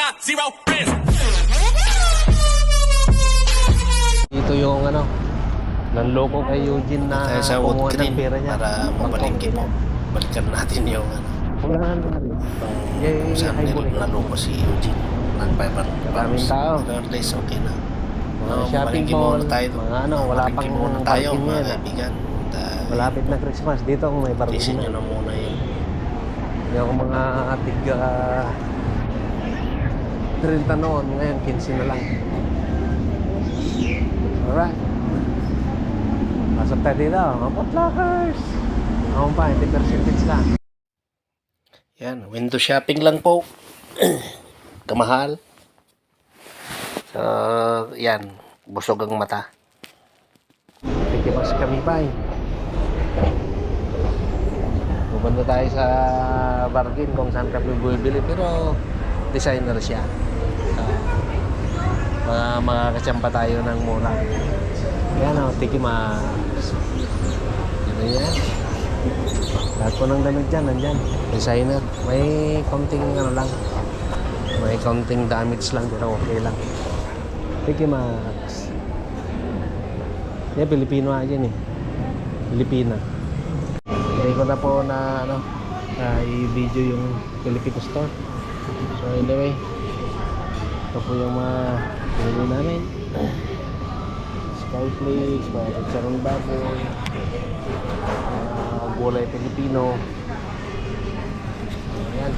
got zero friends. Ito yung ano, nanloko kay Eugene na Tayo sa wood kumuha ng green pera niya. para mabalingki po. Balikan natin yung ano. Wala na rin. Kung saan naloko si Eugene. Maraming tao. Regardless, okay na. Mga shopping Mamalingki mall, muna tayo. mga ano, wala Mamalingki pang muna tayo, parking mga yan. kaibigan. Malapit na Christmas. Dito kung may parking Tisin nyo na. na muna yun. Yung mga tiga 30 noon, ngayon 15 na lang. Alright. Pasok tayo dito, mga potluckers. Ako pa, hindi percentage lang. Yan, window shopping lang po. Kamahal. So, yan. Busog ang mata. Tikimas kami pa eh. Pupunta tayo sa bargain kung saan kami bumibili, pero designer siya. Makakachamba tayo ng mura. Yan o, tikimas. Ano yan? Lahat po ng damit dyan, nandyan. Designer. May konting ano lang. May konting damage lang, pero okay lang. Tikimas. Yan, Pilipino nga dyan eh. Pilipina. Hindi ko na po na ano, i-video yung Filipino store. So anyway, ito po yung mga pinili namin. Skyflakes, mga chicharong baboy, gulay Pilipino. Ayan.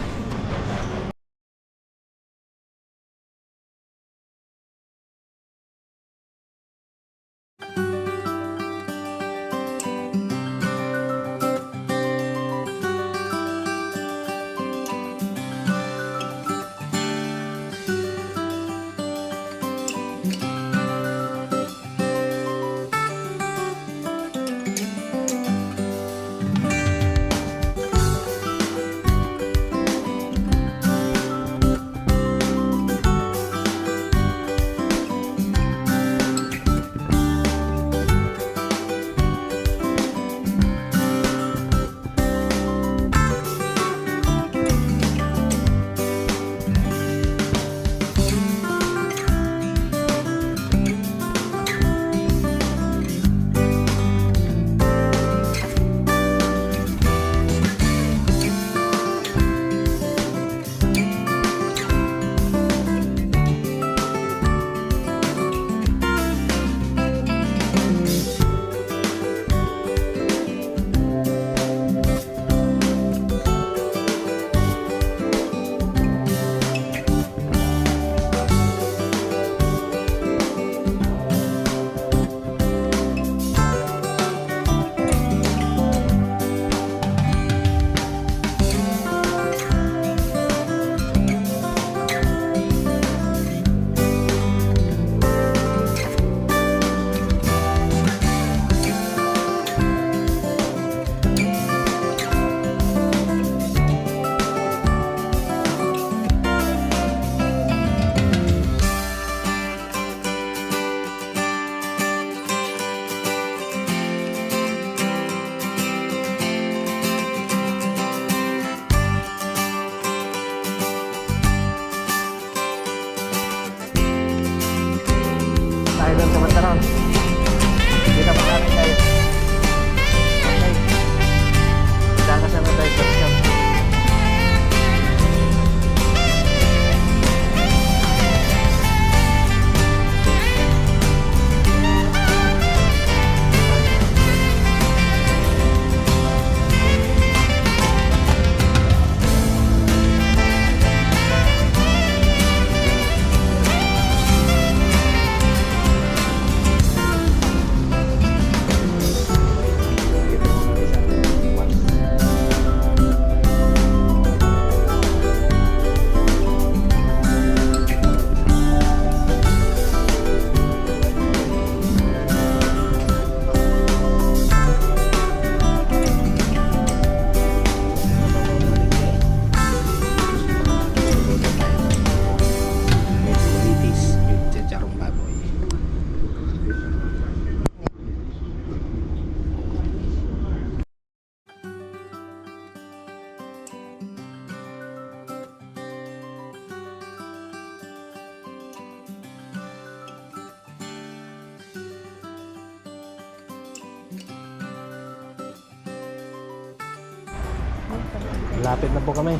Malapit na po kami.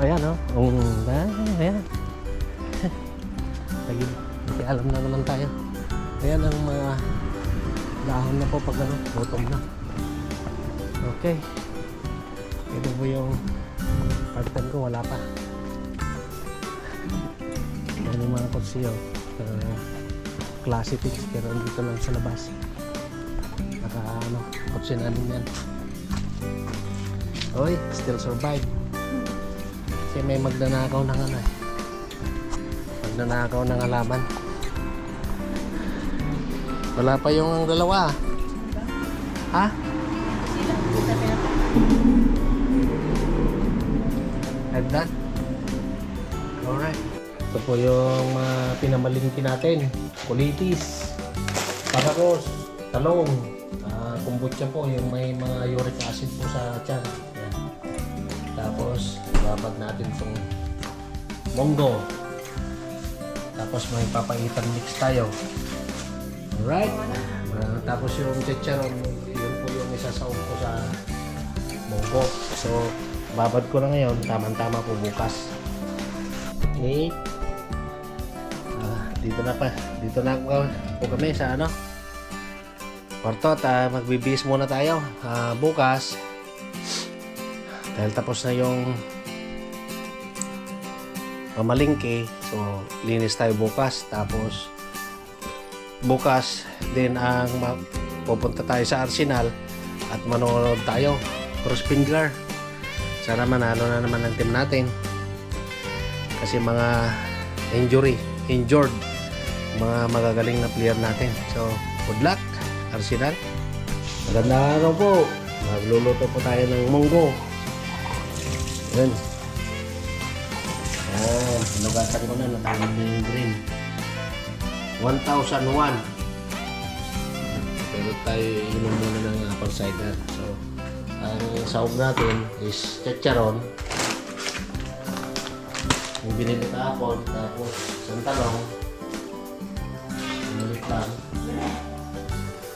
Ayan, oh. Ayan. Alam na naman tayo. Ayan ang mga dahon na po pag ano, bottom na. Okay. Ito po yung part-time ko, wala pa. Ayan yung mga kotse, oh. Classic fix, pero dito lang sa labas. Kotse namin yan. Oy, still survive. Kasi may magnanakaw ng ano eh. Magnanakaw ng halaman. Wala pa yung dalawa. Ha? Like that? Alright. Ito po yung pinamalingki natin. Kulitis, pakakos, talong, kombucha po, yung may mga uric acid po sa tiyan. Yan. Tapos, babag natin itong monggo. Tapos may papaitan mix tayo. Alright. Tapos yung chicharon, yun po yung isasaw ko sa monggo. So, babad ko na ngayon, tamang-tama po bukas. Okay. Dito na po kami sa ano kwarto at magbibihis muna tayo bukas dahil tapos na yung pamalingki. So linis tayo bukas, tapos bukas din ang pupunta tayo sa Arsenal at manonood tayo cross finger. Sana manalo na naman ang team natin kasi mga injured mga magagaling na player natin. So, good luck, Arsenal. Magandang araw po. Magluluto po tayo ng munggo. Yan. Hinugasan ko na. Natawag na yung green. 1,001. Pero tayo inom muna ng apple cider. So, ang sahog natin is chicharon. Yung binili kahapon. Tapos, santalong. Lang.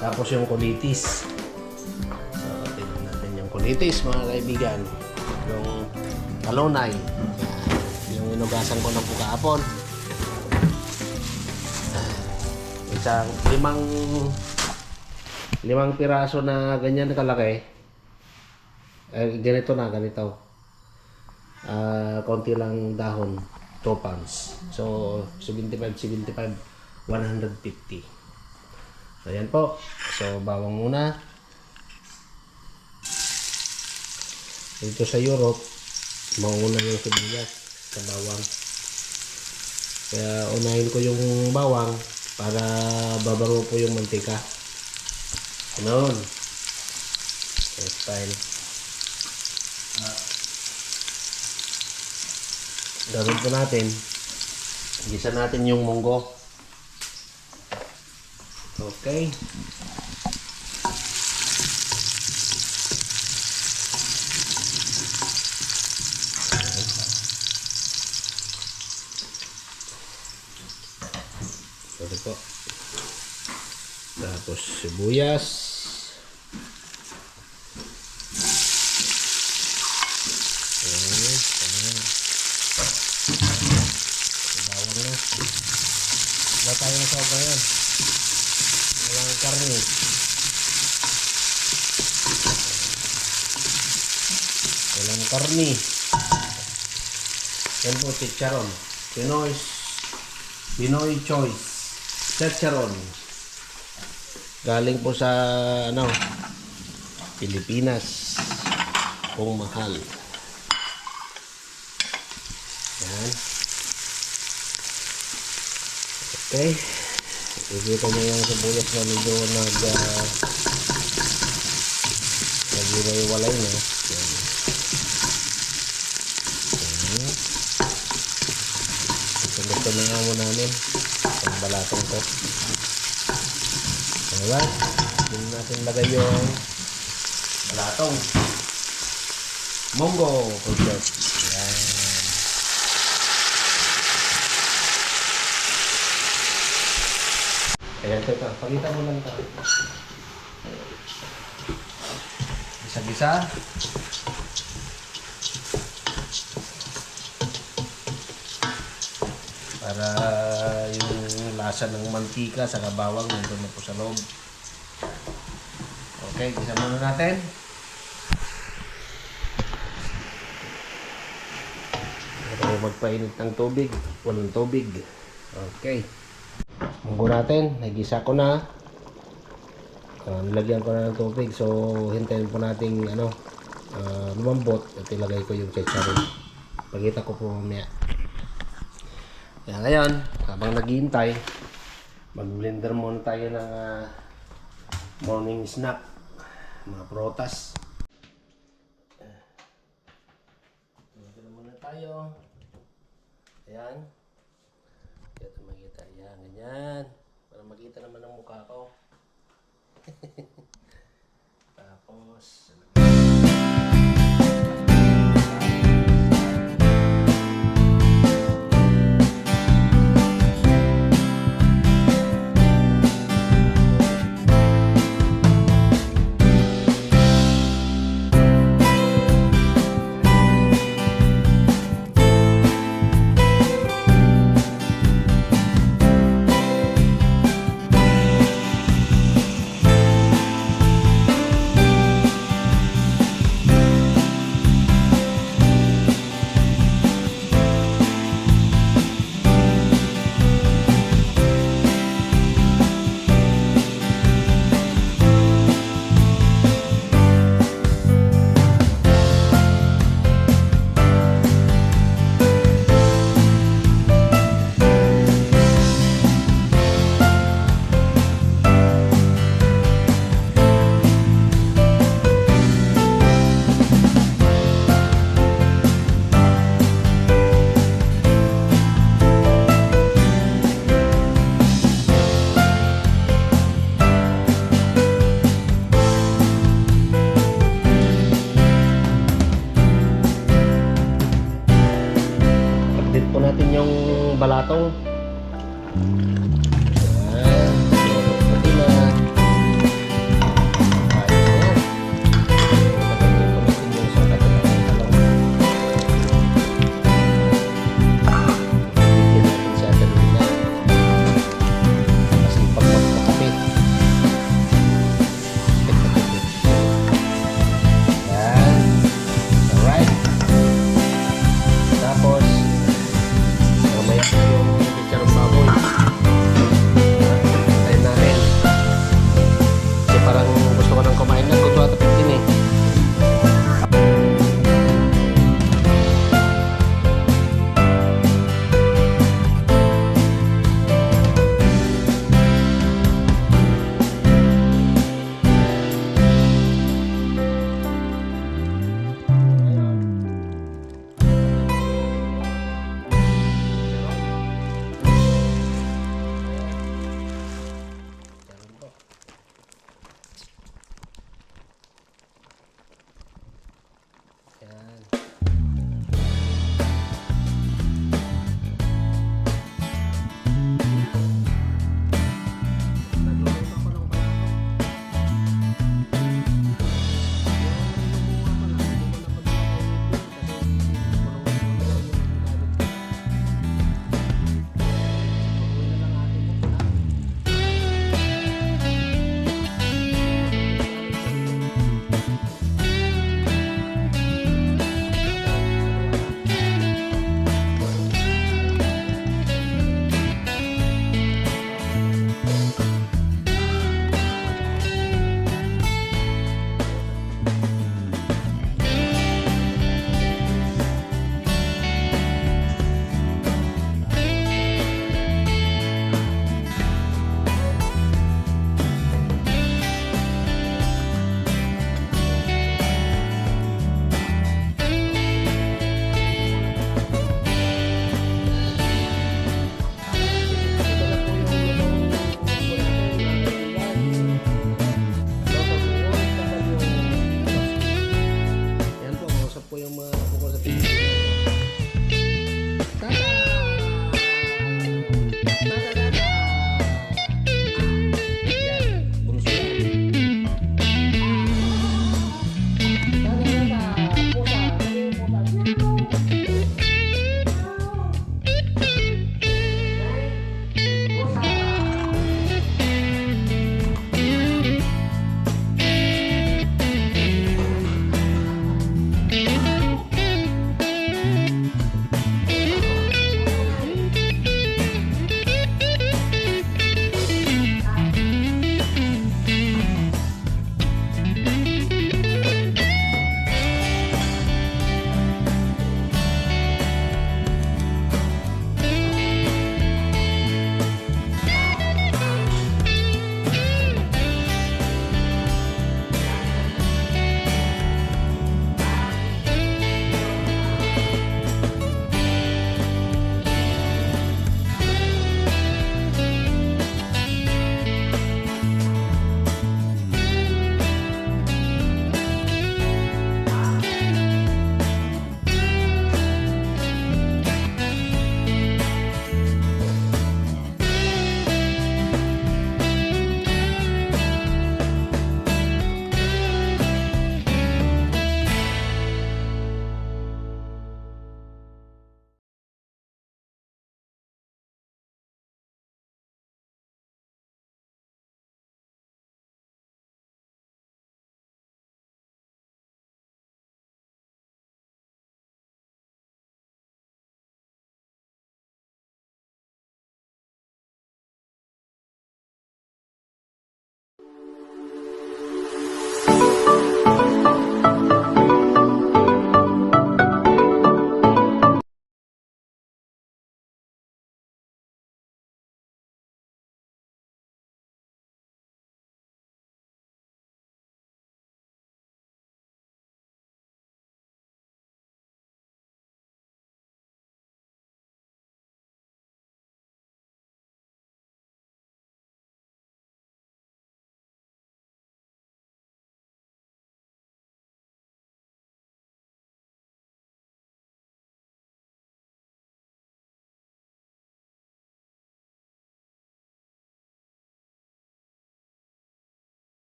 Tapos yung kulitis. So, tingnan natin yung kulitis, mga kaibigan. Yung talonay. Yung inugasan ko ng kahapon. Isang limang piraso na ganyan kalaki. Ganito. Konti lang dahon. 2 pounds. So, 75. 150. So, ayan po. So, bawang muna. Dito sa Europe, mauna yung sibuyas sa bawang. Kaya, unahin ko yung bawang para babango po yung mantika. Ganoon. Style. Ganoon po natin. Gisa natin yung munggo. Okay. Ito po. Tapos sibuyas. Bawang na. Wala tayong sobra yan. Walang karne. Walang karne. Yan po, chicharon. Pinoy choice. Chicharon. Galing po sa Pilipinas. Kung mahal. Yan. Okay. Ikita nyo yung sibuyas na medyo nag-iwalay na. Yan. Gusto na nga mo namin. Ang balatong ko. Alright. Hindi natin lagay yung balatong. Monggo. Yan. Ayan, ito. Pakita mo lang ito. Gisa-gisa. para yung lasa ng mantika sa bawang nandun na po sa loob. Okay, gisa muna natin. Tayo magpainit ng tubig. Walang tubig. Okay. Munggo natin. Nagisa ko na. Nilagyan ko na ng tubig. So, hintayin po natin lumambot. At ilagay ko yung chicharon. Pagkita ko po mamaya. Kaya ngayon, habang naghihintay, mag-blender muna tayo ng morning snack. Mga protas. Blender muna tayo. Ayan. Ito makita. Ayan, ganyan. Para makita naman ang mukha ko. Tapos, update po natin yung balatong.